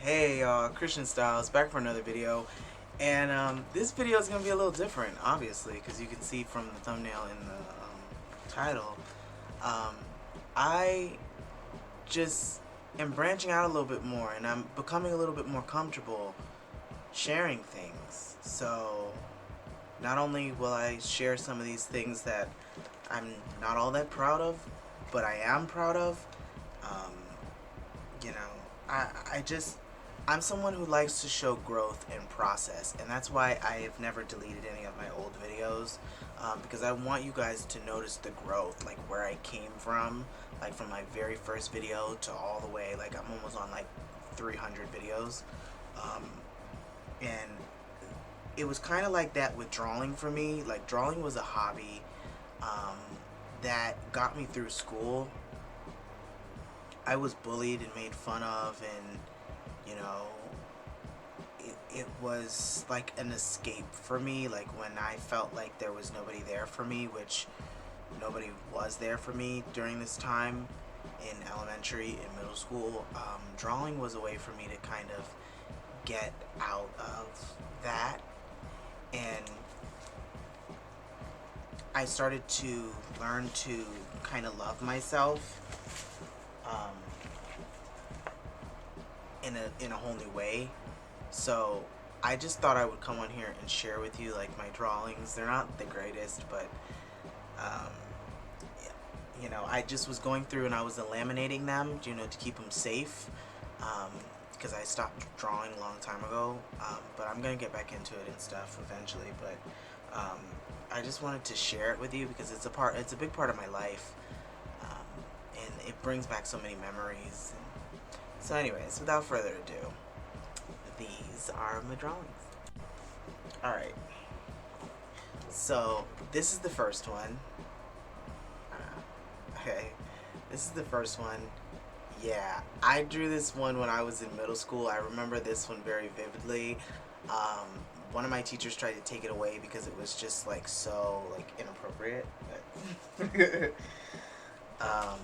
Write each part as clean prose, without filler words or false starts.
Hey Christian Stylez back for another video, and this video is gonna be a little different, obviously, because you can see from the thumbnail and the title. Um, I just am branching out a little bit more, and I'm becoming a little bit more comfortable sharing things. So not only will I share some of these things that I'm not all that proud of, but I am proud of. Um, you know, I just I'm someone who likes to show growth and process, and that's why I have never deleted any of my old videos, because I want you guys to notice the growth, like where I came from, like from my very first video to all the way, like I'm almost on like 300 videos, um, and it was kind of like that with drawing for me. Like drawing was a hobby um, that got me through school. I was bullied and made fun of, and you know, it was like an escape for me. Like when I felt like there was nobody there for me, which nobody was there for me during this time in elementary and middle school, drawing was a way for me to kind of get out of that. And I started to learn to kind of love myself um, in a whole new way. So I just thought I would come on here and share with you like my drawings. They're not the greatest, but um, you know, I just was going through and I was laminating them, you know, to keep them safe. Because I stopped drawing a long time ago, but I'm gonna get back into it and stuff eventually. But I just wanted to share it with you because it's a big part of my life, and it brings back so many memories. So, anyways, without further ado, these are my drawings. All right. So this is the first one. Okay, this is the first one. Yeah, I drew this one when I was in middle school. I remember this one very vividly. Um, One of my teachers tried to take it away because it was just like so like inappropriate. But um,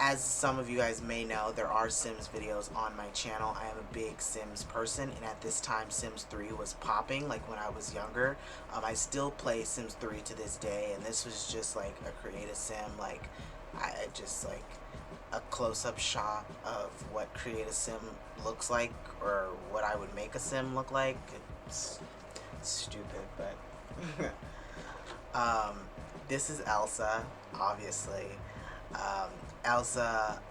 as some of you guys may know, there are Sims videos on my channel. I am a big Sims person, and at this time Sims 3 was popping, like when I was younger. I still play Sims 3 to this day, and this was just like a create a sim, like I just like a close-up shot of what create a sim looks like, or what I would make a sim look like. It's stupid, but this is Elsa, obviously. um, Elsa,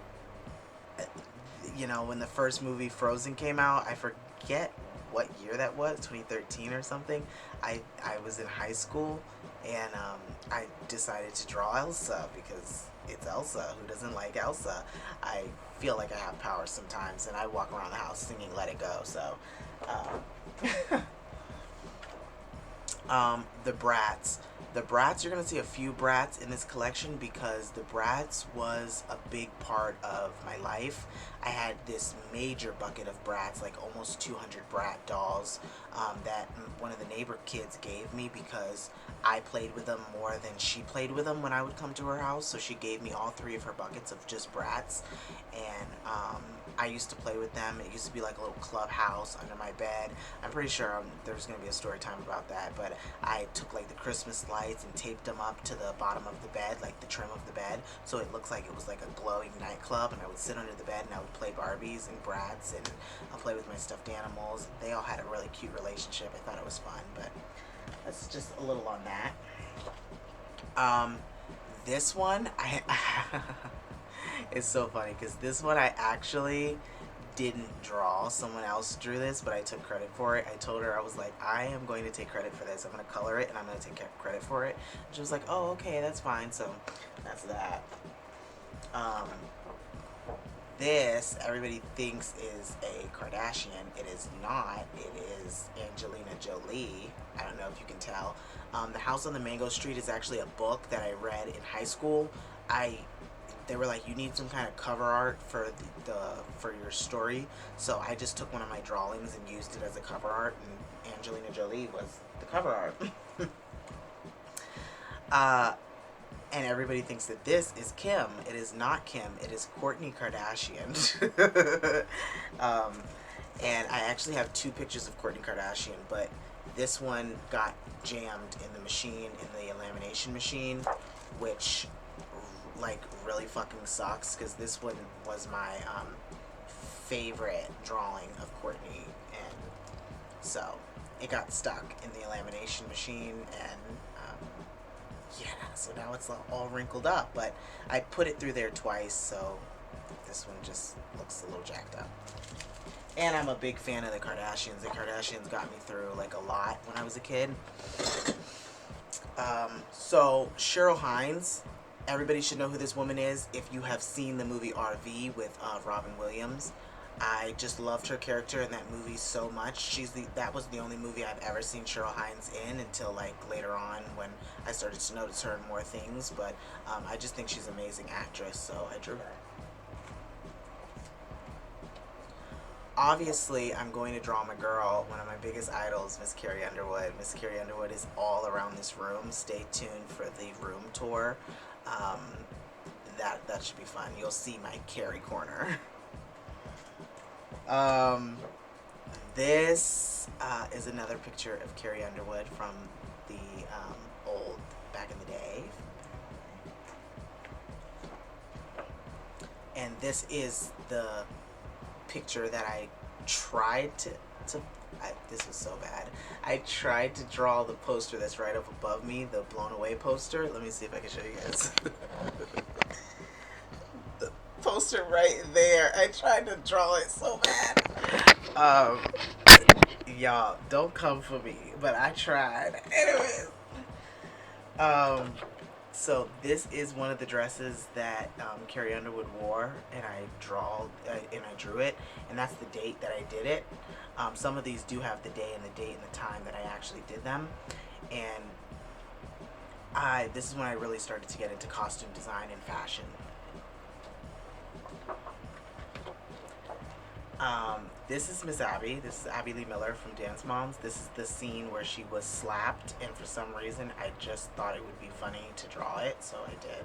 you know, when the first movie Frozen came out, I forget what year that was, 2013 or something. I was in high school, and I decided to draw Elsa because it's Elsa. Who doesn't like Elsa? I feel like I have power sometimes, and I walk around the house singing "Let It Go." So, the Brats. The Brats, you're going to see a few Brats in this collection because the Brats was a big part of my life. I had this major bucket of Brats, like almost 200 Brat dolls, that one of the neighbor kids gave me because I played with them more than she played with them when I would come to her house. So she gave me all three of her buckets of just Brats, and I used to play with them. It used to be like a little clubhouse under my bed. I'm pretty sure there's going to be a story time about that, but I took like the Christmas lights and taped them up to the bottom of the bed, like the trim of the bed, so it looks like it was like a glowing nightclub, and I would sit under the bed and I would play Barbies and Brats, and I'll play with my stuffed animals. They all had a really cute relationship. I thought it was fun, but that's just a little on that. This one, it's so funny because this one I actually didn't draw. Someone else drew this, but I took credit for it. I told her, I was like, I am going to take credit for this. I'm going to color it and I'm going to take credit for it. And she was like, oh, okay, that's fine. So that's that. This, everybody thinks is a Kardashian. It is not. It is Angelina Jolie. I don't know if you can tell. The House on the Mango Street is actually a book that I read in high school. They were like, you need some kind of cover art for for your story. So I just took one of my drawings and used it as a cover art, and Angelina Jolie was the cover art. And everybody thinks that this is Kim. It is not Kim. It is Kourtney Kardashian. um, and I actually have two pictures of Kourtney Kardashian, but this one got jammed in the machine, in the lamination machine, which like really fucking sucks because this one was my favorite drawing of Kourtney, and so it got stuck in the lamination machine, and yeah, so now it's all wrinkled up, but I put it through there twice, so this one just looks a little jacked up. And I'm a big fan of the Kardashians. The Kardashians got me through like a lot when I was a kid. So Cheryl Hines, everybody should know who this woman is if you have seen the movie RV with Robin Williams. I just loved her character in that movie so much. That was the only movie I've ever seen Cheryl Hines in until like later on when I started to notice her in more things. But I just think she's an amazing actress, so I drew her. Obviously, I'm going to draw my girl, one of my biggest idols, Miss Carrie Underwood. Miss Carrie Underwood is all around this room. Stay tuned for the room tour. That should be fun. You'll see my Carrie corner. This is another picture of Carrie Underwood from the old, back in the day. And this is the picture that I tried to this was so bad. I tried to draw the poster that's right up above me, the blown away poster. Let me see if I can show you guys. The poster right there. I tried to draw it so bad. Y'all, don't come for me, but I tried. Anyways. So this is one of the dresses that Carrie Underwood wore, and I drew it, and that's the date that I did it. Some of these do have the day and the date and the time that I actually did them, and this is when I really started to get into costume design and fashion. This is Miss Abby. This is Abby Lee Miller from Dance Moms. This is the scene where she was slapped, and for some reason I just thought it would be funny to draw it, so I did.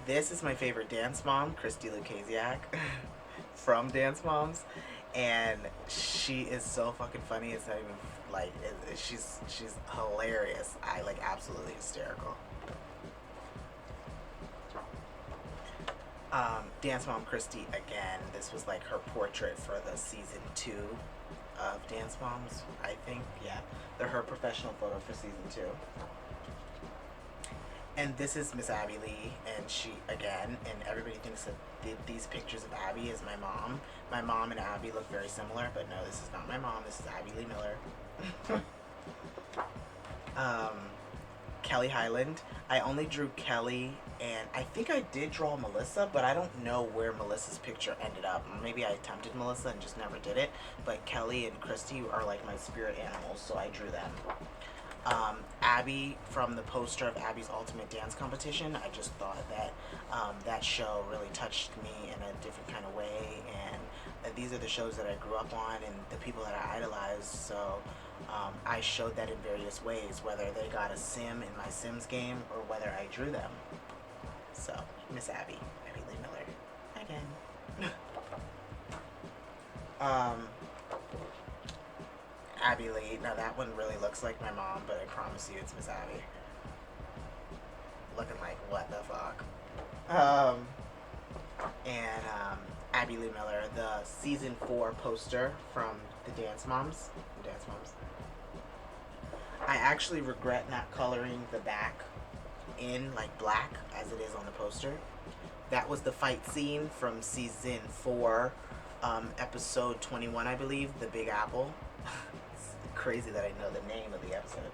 This is my favorite dance mom, Christy Lukasiak from Dance Moms, and she is so fucking funny. It's not even like she's hilarious. I like absolutely hysterical. Dance Mom Christy again. This was like her portrait for the season 2 of Dance Moms, I think. Yeah, they're her professional photo for season 2. And this is Miss Abby Lee, and she again, and everybody thinks that these pictures of Abby is my mom. My mom and Abby look very similar, but no, this is not my mom. This is Abby Lee Miller. Kelly Highland. I only drew Kelly, and I think I did draw Melissa, but I don't know where Melissa's picture ended up. Maybe I attempted Melissa and just never did it, but Kelly and Christy are like my spirit animals, so I drew them. Abby from the poster of Abby's Ultimate Dance Competition. I just thought that that show really touched me in a different kind of way, and these are the shows that I grew up on and the people that I idolized, so I showed that in various ways, whether they got a sim in my Sims game or whether I drew them. So, Miss Abby Lee Miller, again. Abby Lee, now that one really looks like my mom, but I promise you it's Miss Abby. Looking like, what the fuck? Abby Lee Miller, the season 4 poster from the Dance Moms. I actually regret not coloring the back in like black as it is on the poster. That was the fight scene from season 4, episode 21, I believe, The Big Apple. It's crazy that I know the name of the episode.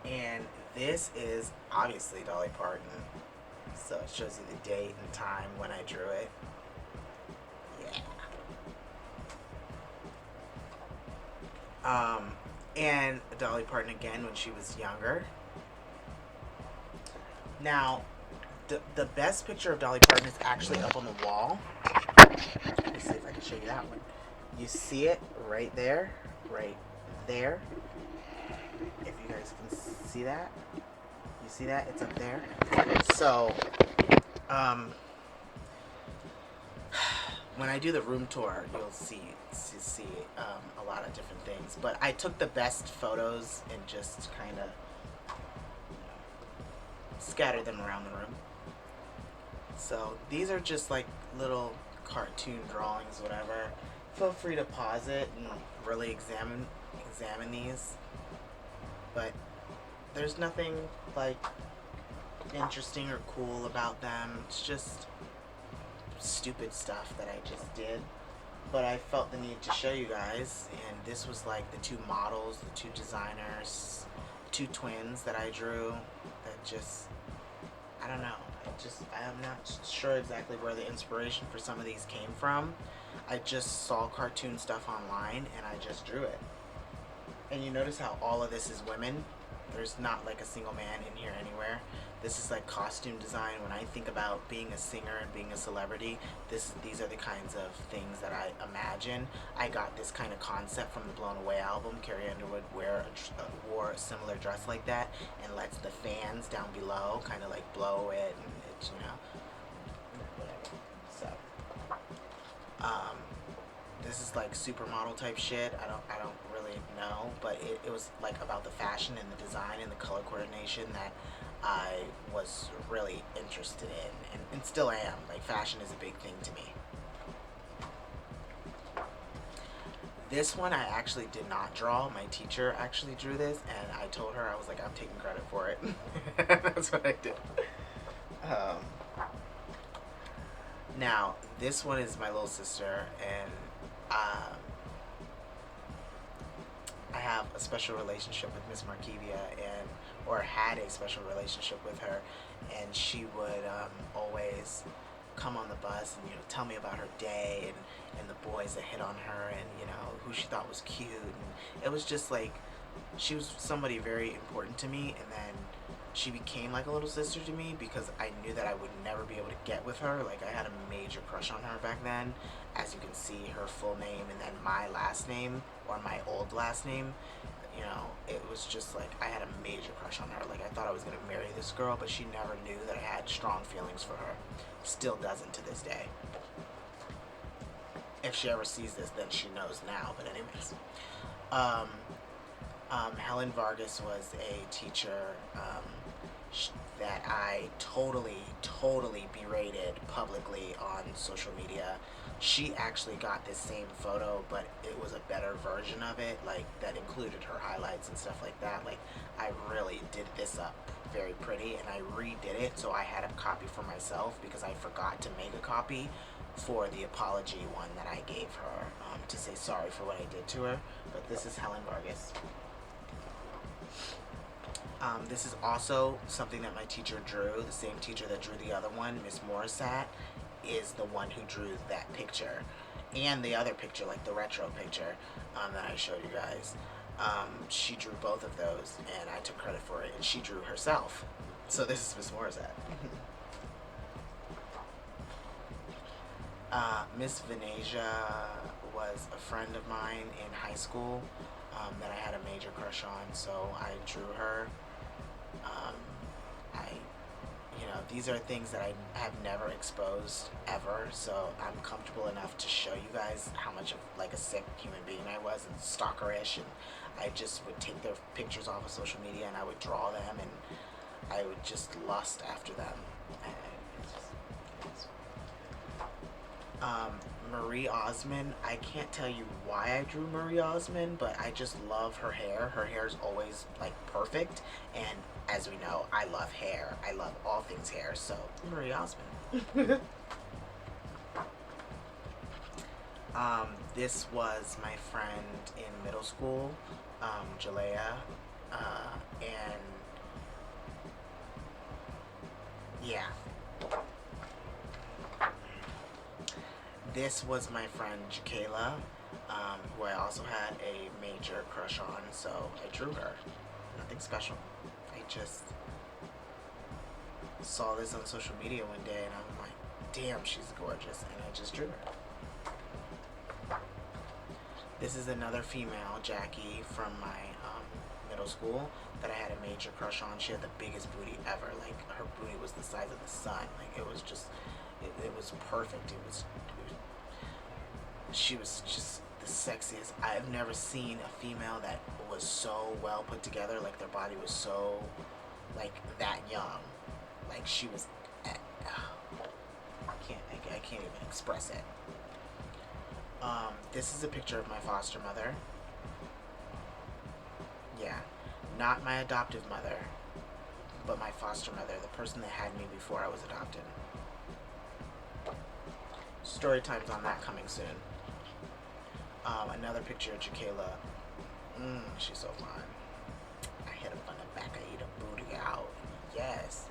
And this is obviously Dolly Parton. So it shows you the date and time when I drew it. Yeah. And Dolly Parton again when she was younger. Now, the best picture of Dolly Parton is actually up on the wall. Let me see if I can show you that one. You see it right there, right there. If you guys can see that, you see that? It's up there. So, um, when I do the room tour, you'll see a lot of different things. But I took the best photos and just kind of scattered them around the room. So these are just like little cartoon drawings, whatever. Feel free to pause it and really examine these. But there's nothing like interesting or cool about them. It's just stupid stuff that I just did. But I felt the need to show you guys, and this was like the two models, the two designers, two twins that I drew that just, I don't know, I am not sure exactly where the inspiration for some of these came from. I just saw cartoon stuff online and I just drew it. And you notice how all of this is women? There's not like a single man in here anywhere. This is like costume design. When I think about being a singer and being a celebrity, these are the kinds of things that I imagine. I got this kind of concept from the Blown Away album. Carrie Underwood wore a similar dress like that and lets the fans down below kind of like blow it, and it's, you know, whatever. So, this is like supermodel type shit. I don't really know, but it was like about the fashion and the design and the color coordination that I was really interested in, and still am. Like, fashion is a big thing to me. This one I actually did not draw. My teacher actually drew this, and I told her, I was like, I'm taking credit for it. That's what I did. Now, this one is my little sister, and I have a special relationship with Miss Markivia, or had a special relationship with her, and she would always come on the bus and, you know, tell me about her day and the boys that hit on her, and, you know, who she thought was cute, and it was just like, she was somebody very important to me, and then she became like a little sister to me because I knew that I would never be able to get with her. Like, I had a major crush on her back then. As you can see, her full name and then my last name, or my old last name, you know, it was just like, I had a major crush on her. Like, I thought I was going to marry this girl, but she never knew that I had strong feelings for her. Still doesn't to this day. If she ever sees this, then she knows now. But anyways, Helen Vargas was a teacher that I totally berated publicly on social media. She actually got this same photo, but it was a better version of it, like, that included her highlights and stuff like that. Like, I really did this up very pretty, and I redid it, so I had a copy for myself because I forgot to make a copy for the apology one that I gave her, to say sorry for what I did to her. But this is Helen Vargas. This is also something that my teacher drew. The same teacher that drew the other one, Miss Morissette, is the one who drew that picture. And the other picture, like the retro picture that I showed you guys. She drew both of those, and I took credit for it, and she drew herself. So this is Miss Morissette. Miss Venetia was a friend of mine in high school that I had a major crush on, so I drew her. You know, these are things that I have never exposed ever, so I'm comfortable enough to show you guys how much of like a sick human being I was, and stalkerish, and I just would take their pictures off of social media and I would draw them, and I would just lust after them. Marie Osmond, I can't tell you why I drew Marie Osmond, but I just love her hair. Her hair is always like perfect, and as we know, I love hair. I love all things hair, so Marie Osmond. This was my friend in middle school, Jalea, and yeah. This was my friend Jakayla, who I also had a major crush on, so I drew her. Nothing special. I just saw this on social media one day, and I'm like, damn, she's gorgeous, and I just drew her. This is another female, Jackie, from my middle school that I had a major crush on. She had the biggest booty ever. Like, her booty was the size of the sun. Like, it was just, it was perfect. She was just the sexiest. I've never seen a female that was so well put together. Like, their body was so, like, that young. Like, she was, I can't even express it. This is a picture of my foster mother. Yeah, not my adoptive mother, but my foster mother, the person that had me before I was adopted. Story time's on that coming soon. Another picture of Jaquela. She's so fine. I hit up on the back, I eat a booty out. Yes.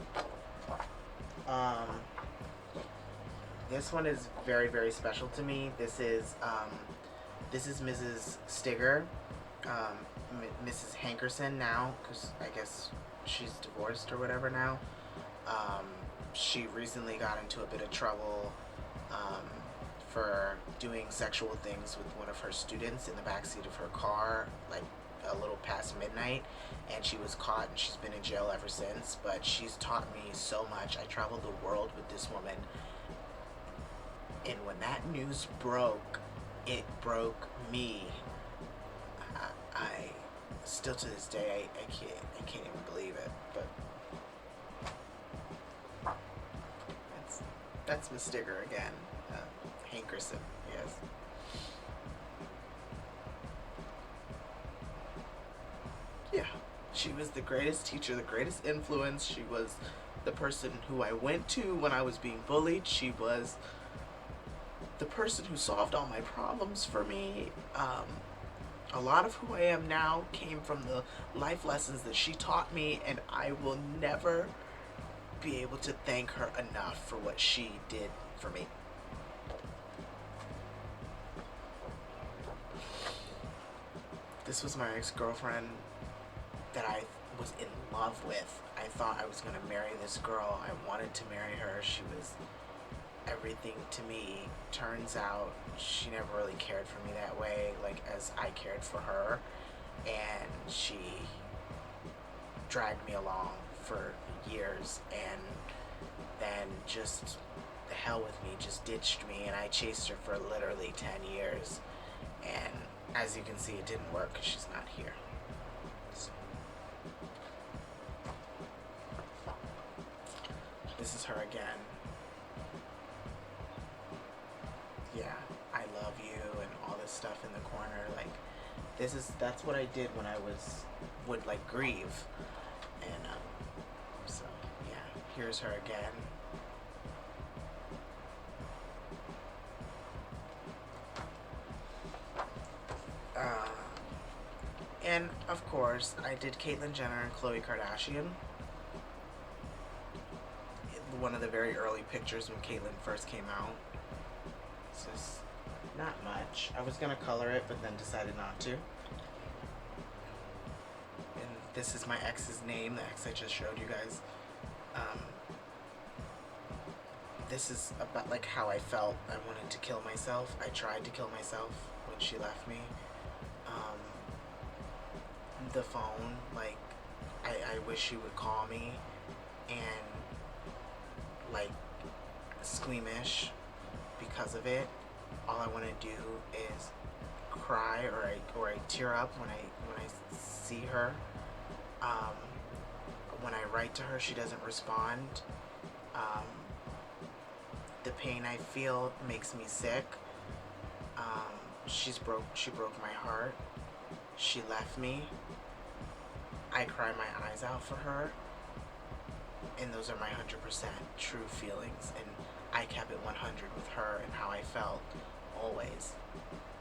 This one is very, very special to me. This is Mrs. Stigger, Mrs. Hankerson now, because I guess she's divorced or whatever now. She recently got into a bit of trouble for doing sexual things with one of her students in the backseat of her car, like a little past midnight, and she was caught and she's been in jail ever since. But she's taught me so much. I traveled the world with this woman, and when that news broke, it broke me. I still to this day, I can't even believe it. But that's Miss Stigger again. Hankerson, yes. Yeah, she was the greatest teacher, the greatest influence. She was the person who I went to when I was being bullied. She was the person who solved all my problems for me. A lot of who I am now came from the life lessons that she taught me, and I will never be able to thank her enough for what she did for me. This was my ex-girlfriend that I was in love with. I thought I was going to marry this girl. I wanted to marry her. She was everything to me. Turns out she never really cared for me that way, like as I cared for her. And she dragged me along for years, and then just the hell with me, just ditched me, and I chased her for literally 10 years. And as you can see, it didn't work because she's not here. So. This is her again. Yeah, I love you and all this stuff in the corner. Like, that's what I did when I would like grieve. And so yeah, here's her again. And of course, I did Caitlyn Jenner and Khloe Kardashian. One of the very early pictures when Caitlyn first came out. It's just not much. I was gonna color it, but then decided not to. And this is my ex's name, the ex I just showed you guys. This is about like how I felt. I wanted to kill myself. I tried to kill myself when she left me. The phone, like, I wish she would call me, and like squeamish because of it. All I want to do is cry, or I tear up when I see her. When I write to her, she doesn't respond. The pain I feel makes me sick. She broke my heart. She left me. I cry my eyes out for her, and those are my 100% true feelings, and I kept it 100 with her and how I felt always.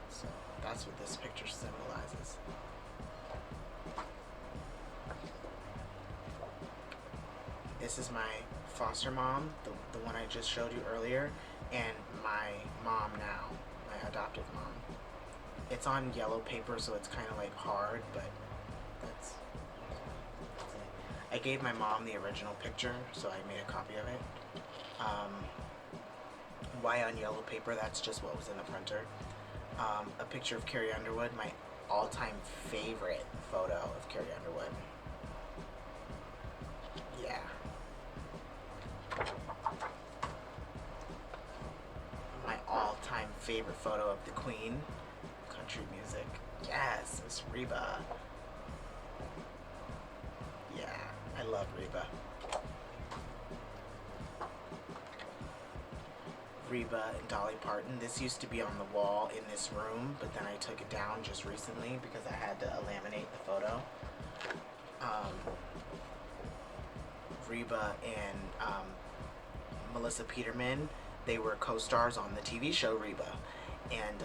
So that's what this picture symbolizes. This is my foster mom, the one I just showed you earlier, and my mom now, my adoptive mom. It's on yellow paper, so it's kind of like hard, but that's it. I gave my mom the original picture, so I made a copy of it. Why on yellow paper? That's just what was in the printer. A picture of Carrie Underwood, my all-time favorite photo of Carrie Underwood. Yeah. My all-time favorite photo of the Queen. Country music. Yes, Miss Reba. Yeah, I love Reba. Reba and Dolly Parton. This used to be on the wall in this room, but then I took it down just recently because I had to laminate the photo. Reba and Melissa Peterman, they were co-stars on the TV show Reba, and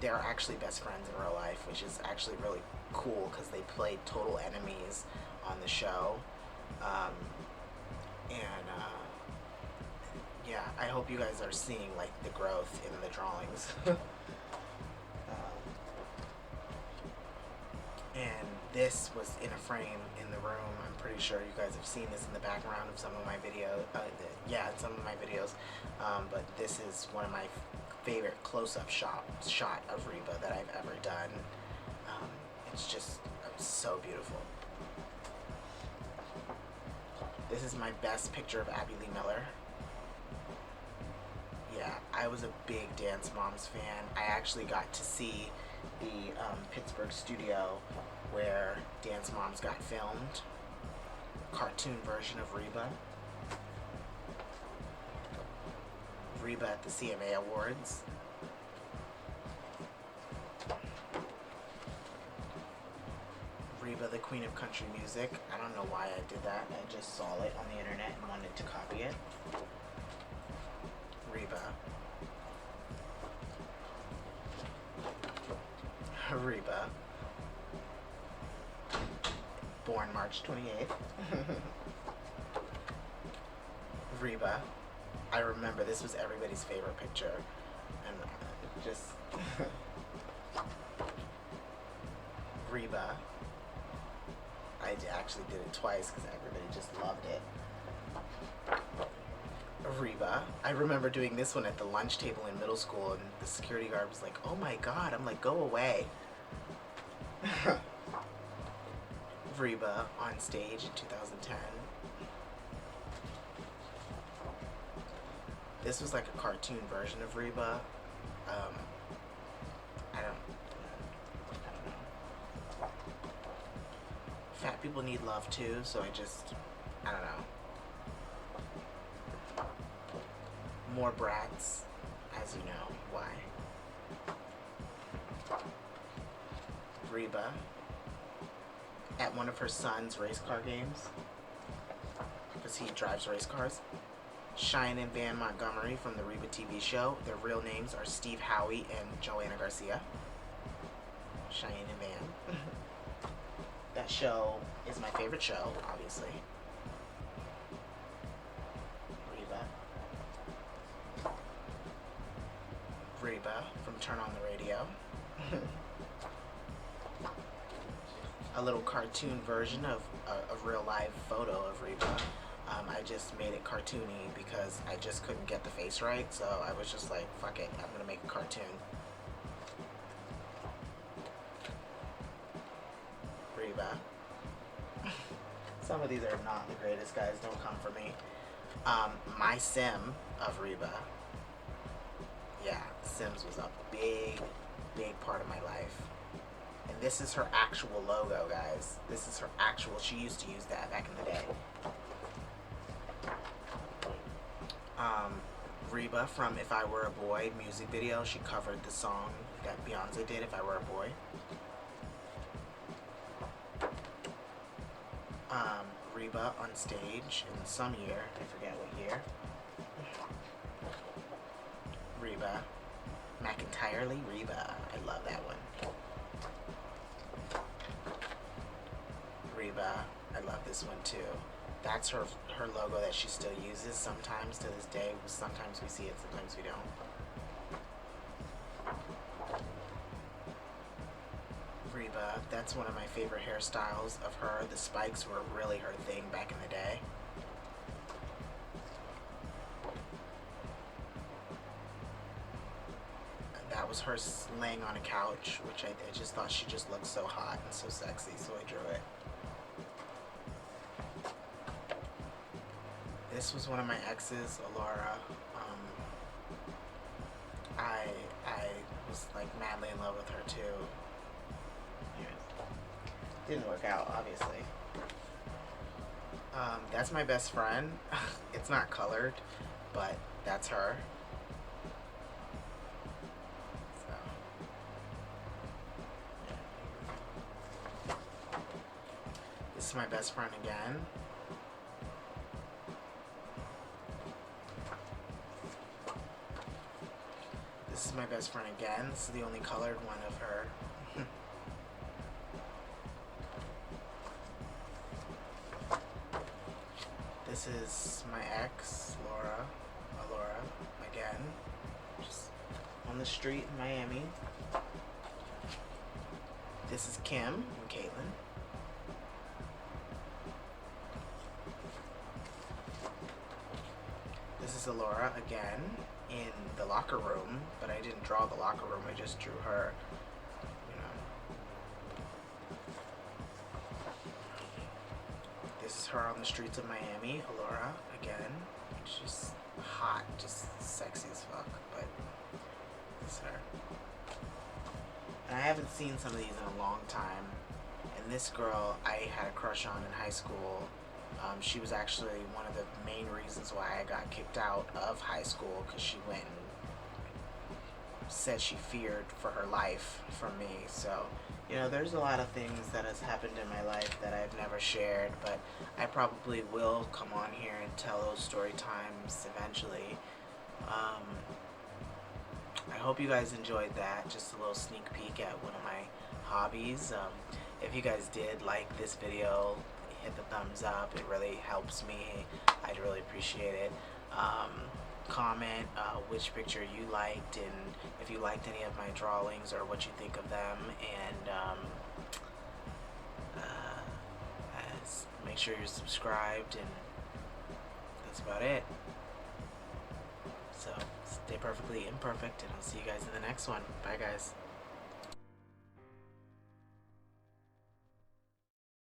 they're actually best friends in real life, which is actually really cool because they played total enemies on the show. Yeah, I hope you guys are seeing like the growth in the drawings. And this was in a frame in the room. I'm pretty sure you guys have seen this in the background of some of my videos. Yeah, in some of my videos. But this is one of my favorite close-up shot of Reba that I've ever done. It's just so beautiful. This is my best picture of Abby Lee Miller. Yeah, I was a big Dance Moms fan. I actually got to see the Pittsburgh studio where Dance Moms got filmed. Cartoon version of Reba. Reba at the CMA Awards. Reba, the Queen of Country Music. I don't know why I did that. I just saw it on the internet and wanted to copy it. Reba. Reba. Born March 28th. Reba. I remember this was everybody's favorite picture. And just... Reba. I actually did it twice because everybody just loved it. Reba. I remember doing this one at the lunch table in middle school, and the security guard was like, "Oh my god." I'm like, "Go away." Reba on stage in 2010. This was like a cartoon version of Reba. I don't know. Fat people need love too, so I don't know. More brats, as you know. Why? Reba at one of her son's race car games, because he drives race cars. Cheyenne and Van Montgomery from the Reba TV show. Their real names are Steve Howie and Joanna Garcia. Cheyenne and Van. That show is my favorite show, obviously. Reba from Turn on the Radio. A little cartoon version of a real live photo of Reba. I just made it cartoony because I just couldn't get the face right, so I was just like, fuck it, I'm gonna make a cartoon. Reba. Some of these are not the greatest, guys, don't come for me. My sim of Reba. Yeah, Sims was a big part of my life. And this is her actual logo, guys. This is her actual, she used to use that back in the day. Reba from If I Were a Boy music video. She covered the song that Beyonce did, If I Were a Boy. Reba on stage in some year, I forget what year. Reba. McEntire Reba. I love that one. Reba. I love this one too. That's her logo that she still uses sometimes to this day. Sometimes we see it, sometimes we don't. Reba. That's one of my favorite hairstyles of her. The spikes were really her thing back in the day. was her laying on a couch, which I just thought she just looked so hot and so sexy, so I drew it. This was one of my exes, Alora. I was like madly in love with her too. Didn't work out, obviously. That's my best friend. It's not colored, but that's her. So, yeah. This is my best friend again. This is my best friend again. This is the only colored one of her. This is my ex, Alora, again. Just on the street in Miami. This is Kim and Caitlin. This is Alora again in the locker room, but I didn't draw the locker room, I just drew her. This is her on the streets of Miami, Alora, again. She's hot, just sexy as fuck, but this is her. And I haven't seen some of these in a long time. And this girl I had a crush on in high school. She was actually one of the main reasons why I got kicked out of high school, because she went and said she feared for her life from me. So, you know, there's a lot of things that has happened in my life that I've never shared, but I probably will come on here and tell those story times eventually. I hope you guys enjoyed that. Just a little sneak peek at one of my hobbies. If you guys did like this video, hit the thumbs up. It really helps me. I'd really appreciate it. Comment which picture you liked, and if you liked any of my drawings or what you think of them, and make sure you're subscribed, and that's about it. So stay perfectly imperfect, and I'll see you guys in the next one. Bye guys.